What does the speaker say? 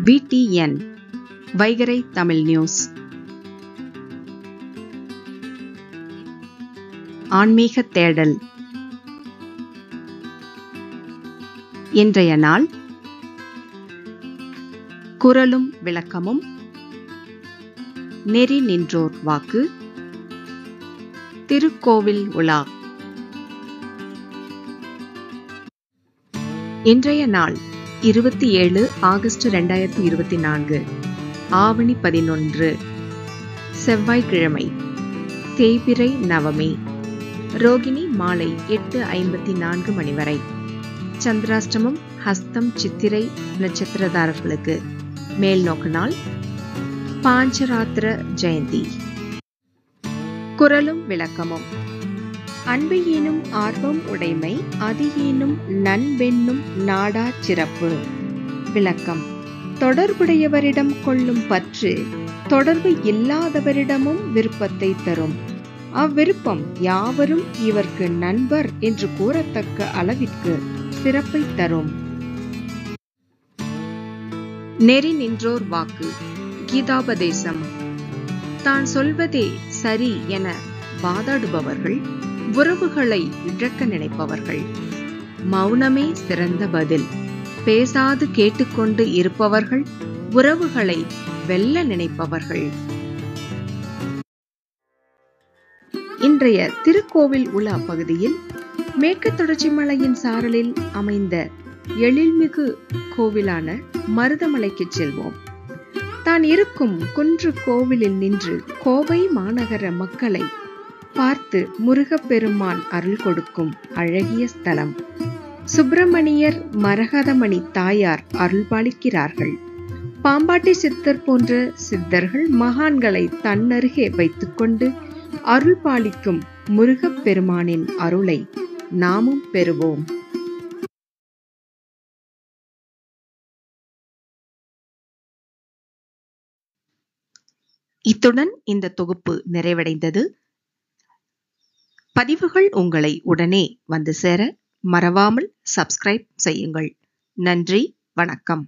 VTN வைகரை Tamil news. ஆன்மீக தேடல். இன்றைய நாள் குறளும் விளக்கமும், நெறி நின்றோர் வாக்கு, திருக்கோவில் உலா. இன்றைய நாள் 27 ஆகஸ்ட் 2024, ஆவணி 11, செவ்வாய்க்கிழமை, தேய்பிறை நவமி, ரோகிணி மாலை 8:54 மணி வரை. சந்திராஷ்டமம் ஹஸ்தம் சித்திரை நட்சத்திரதாரர்களுக்கு மேல் நோக்கு நாள். பாஞ்சராத்திர ஜெயந்தி. குறளும் விளக்கமும். அன்பு ஈனும் ஆர்வம் உடைமை, அது ஈனும் நண்பென்னும் நாடா சிறப்பு. விளக்கம். தொடர்புடையவரிடம் கொள்ளும் பற்று தொடர்பு இல்லாதவரிடமும் விருப்பத்தை தரும். அவ்விருப்பம் யாவரும் இவர்க்கு நண்பர் என்று கூறத்தக்க அளவிற்கு சிறப்பை தரும். நெறி நின்றோர் வாக்கு. கீதாபதேசம். தான் சொல்வதே சரி என வாதாடுபவர்கள், உறவுகளை இழக்க நினைப்பவர்கள், மௌனமே சிறந்த பதில், பேசாது கேட்டுக்கொண்டு இருப்பவர்கள், உறவுகளை வெல்ல நினைப்பவர்கள். இன்றைய திருக்கோவில் உலா பகுதியில் மேற்கு தொடர்ச்சி மலையின் சாரலில் அமைந்த எழில்மிகு கோவிலான மருதமலைக்கு செல்வோம். தான் இருக்கும் குன்று கோவிலில் நின்று கோவை மாநகர மக்களை பார்த்து முருகப்பெருமான் அருள் கொடுக்கும் அழகிய ஸ்தலம். சுப்பிரமணியர், மரகதமணி தாயார் அருள்பாலிக்கிறார்கள். பாம்பாட்டி சித்தர் போன்ற சித்தர்கள், மகான்களை தன்னருகே வைத்துக்கொண்டு அருள்பாலிக்கும் முருகப்பெருமானின் அருளை நாமும் பெறுவோம். இத்துடன் இந்த தொகுப்பு நிறைவடைந்தது. பதிவுகள் உங்களை உடனே வந்து சேர மறவாமல் சப்ஸ்கிரைப் செய்யுங்கள். நன்றி, வணக்கம்.